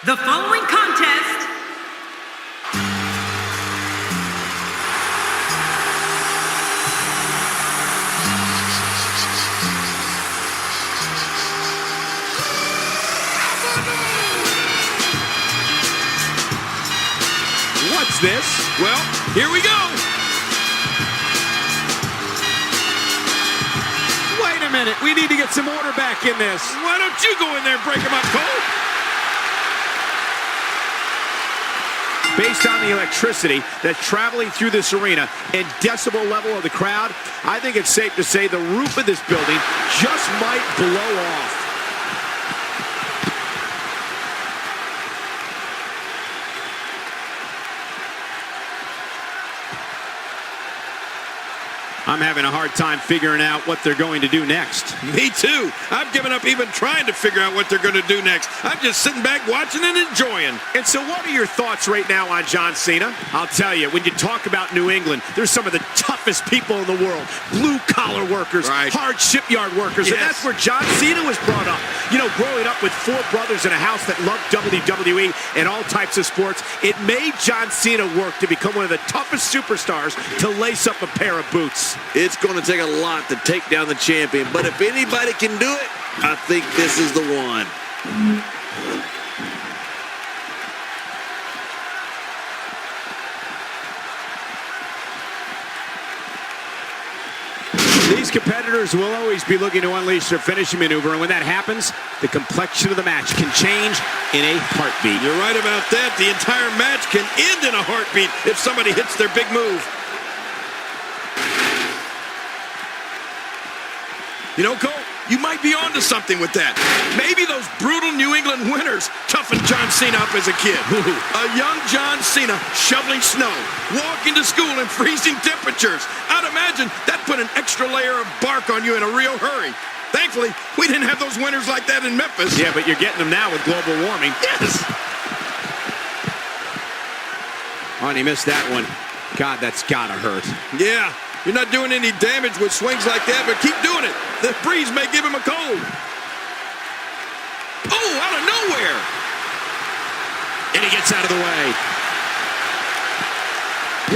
The following contest What's this? Well, here we go. Wait a minute. We need to get some order back in this. Why don't you go in there and break them up, Cole? Based on the electricity that's traveling through this arena and decibel level of the crowd, I think it's safe to say the roof of this building just might blow off. I'm having a hard time figuring out what they're going to do next. Me too. I've given up even trying to figure out what they're going to do next. I'm just sitting back watching and enjoying. And so what are your thoughts right now on John Cena? I'll tell you, when you talk about New England, there's some of the toughest people in the world. Blue-collar workers, right. Hard shipyard workers, Yes. and that's where John Cena was brought up. You know, growing up with four brothers in a house that loved WWE and all types of sports, it made John Cena work to become one of the toughest superstars to lace up a pair of boots. It's going to take a lot to take down the champion, but if anybody can do it, I think this is the one. These competitors will always be looking to unleash their finishing maneuver, and when that happens, the complexion of the match can change in a heartbeat. You're right about that. The entire match can end in a heartbeat if somebody hits their big move. You know, Cole, you might be onto something with that. Maybe those brutal New England winters toughened John Cena up as a kid. A young John Cena shoveling snow, walking to school in freezing temperatures. I'd imagine that put an extra layer of bark on you in a real hurry. Thankfully, we didn't have those winters like that in Memphis. Yeah, but you're getting them now with global warming. Yes. Oh, and he missed that one. God, that's gotta hurt. Yeah. You're not doing any damage with swings like that, but keep doing it. The breeze may give him a cold. Oh, out of nowhere. And he gets out of the way.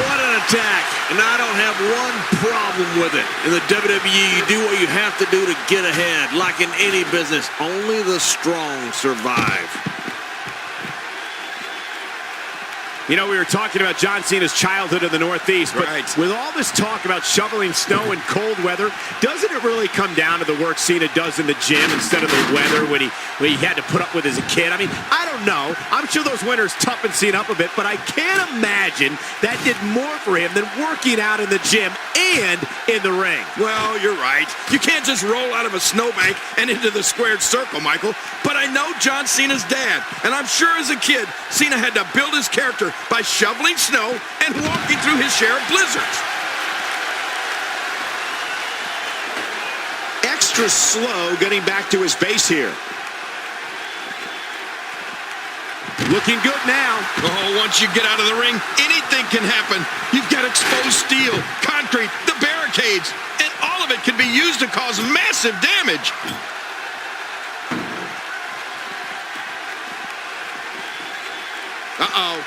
What an attack. And I don't have one problem with it. In the WWE, you do what you have to do to get ahead. Like in any business, only the strong survive. You know, we were talking about John Cena's childhood in the Northeast, but Right. with all this talk about shoveling snow in cold weather, doesn't it really come down to the work Cena does in the gym instead of the weather when he had to put up with as a kid? I mean, I don't know. I'm sure those winters toughened Cena up a bit, but I can't imagine that did more for him than working out in the gym and in the ring. Well, you're right. You can't just roll out of a snowbank and into the squared circle, Michael. But I know John Cena's dad, and I'm sure as a kid, Cena had to build his character by shoveling snow and walking through his share of blizzards. Extra slow getting back to his base here. Looking good now. Oh, once you get out of the ring, anything can happen. You've got exposed steel, concrete, the barricades, and all of it can be used to cause massive damage. Uh-oh.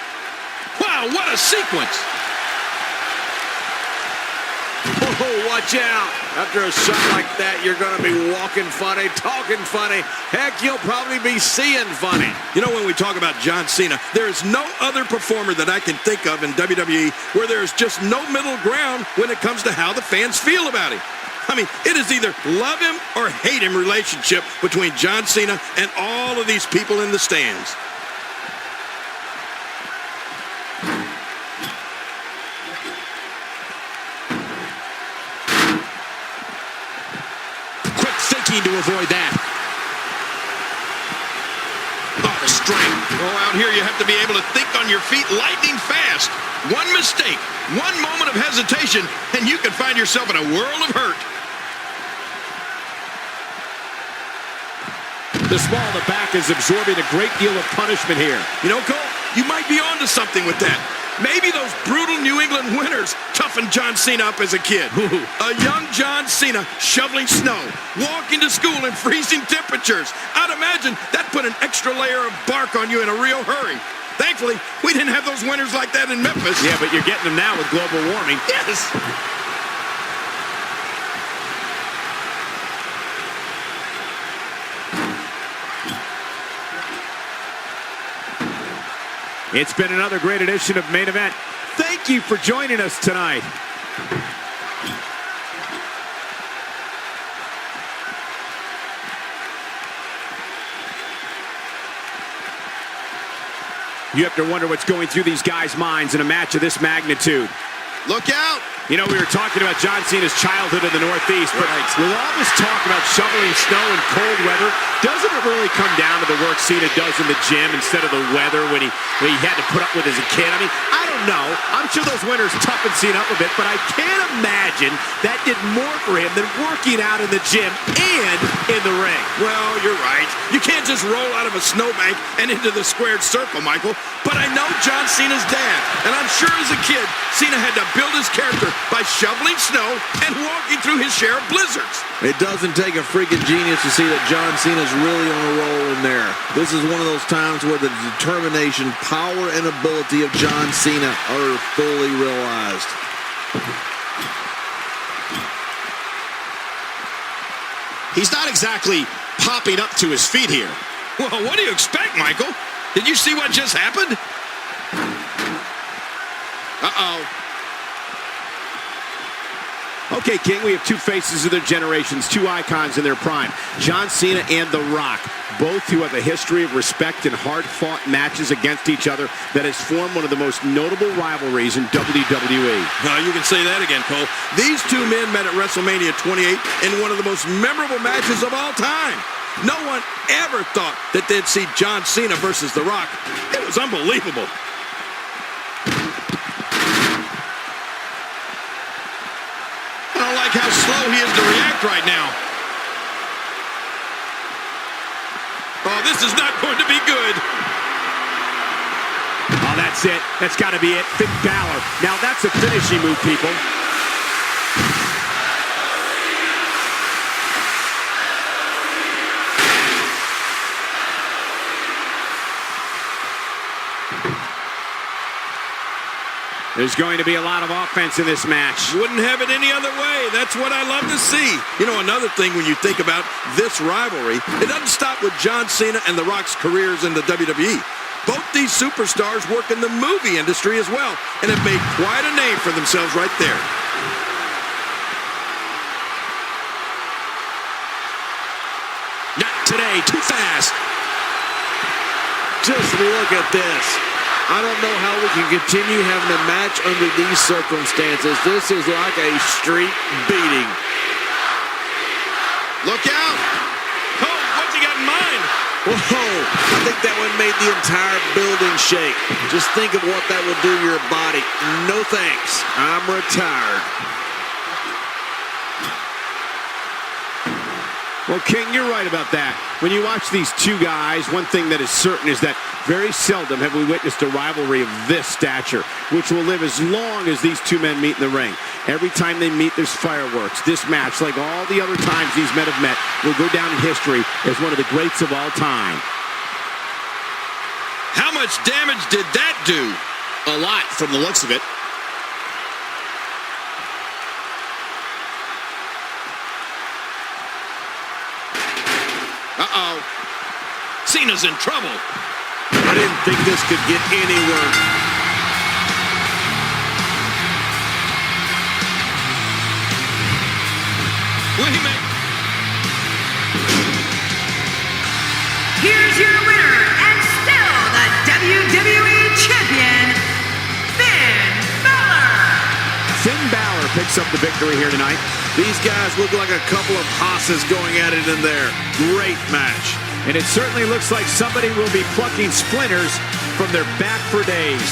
Wow, what a sequence. Oh, watch out. After a shot like that, you're going to be walking funny, talking funny. Heck, you'll probably be seeing funny. You know, when we talk about John Cena, there is no other performer that I can think of in WWE where there is just no middle ground when it comes to how the fans feel about him. I mean, it is either love him or hate him relationship between John Cena and all of these people in the stands. To avoid that. Oh, the strength. Oh, out here you have to be able to think on your feet lightning fast. One mistake, one moment of hesitation, and you can find yourself in a world of hurt. The small of the back is absorbing a great deal of punishment here. You know, Cole, you might be onto something with that. Maybe those brutal New England winters toughened John Cena up as a kid. A young John Cena shoveling snow, walking to school in freezing temperatures. I'd imagine that put an extra layer of bark on you in a real hurry. Thankfully, we didn't have those winters like that in Memphis. Yeah, but you're getting them now with global warming. Yes. It's been another great edition of Main Event. Thank you for joining us tonight. You have to wonder what's going through these guys' minds in a match of this magnitude. Look out. You know, we were talking about John Cena's childhood in the Northeast, but with all this talk about shoveling snow in cold weather, doesn't it really come down to the work Cena does in the gym instead of the weather when he had to put up with as a kid? I mean, I don't know. I'm sure those winters toughened Cena up a bit, but I can't imagine that did more for him than working out in the gym and in the ring. Well, you're right. You can't just roll out of a snowbank and into the squared circle, Michael. But I know John Cena's dad, and I'm sure as a kid, Cena had to build his character by shoveling snow and walking through his share of blizzards. It doesn't take a freaking genius to see that John Cena's really on a roll in there. This is one of those times where the determination, power, and ability of John Cena are fully realized. He's not exactly popping up to his feet here. Well, what do you expect, Michael? Did you see what just happened? Uh-oh. Okay, King, we have two faces of their generations, two icons in their prime. John Cena and The Rock, both who have a history of respect and hard-fought matches against each other that has formed one of the most notable rivalries in WWE. You can say that again, Cole. These two men met at WrestleMania 28 in one of the most memorable matches of all time. No one ever thought that they'd see John Cena versus The Rock. It was unbelievable. I don't like how slow he is to react right now. Oh, this is not going to be good. Oh, that's it. That's got to be it. Finn Balor. Now, that's a finishing move, people. There's going to be a lot of offense in this match. Wouldn't have it any other way. That's what I love to see. You know, another thing when you think about this rivalry, it doesn't stop with John Cena and The Rock's careers in the WWE. Both these superstars work in the movie industry as well and have made quite a name for themselves right there. Not today, too fast. Just look at this. I don't know how we can continue having a match under these circumstances. This is like a street beating. Look out! Oh, what's he got in mind? Whoa, I think that one made the entire building shake. Just think of what that would do to your body. No thanks. I'm retired. Well, King, you're right about that. When you watch these two guys, one thing that is certain is that very seldom have we witnessed a rivalry of this stature, which will live as long as these two men meet in the ring. Every time they meet, there's fireworks. This match, like all the other times these men have met, will go down in history as one of the greats of all time. How much damage did that do? A lot from the looks of it. Uh-oh. Cena's in trouble. I didn't think this could get any worse. Wait a minute. Here's your winner and still the WWE Champion, Finn Balor. Finn Balor picks up the victory here tonight. These guys look like a couple of hosses going at it in there. Great match. And it certainly looks like somebody will be plucking splinters from their back for days.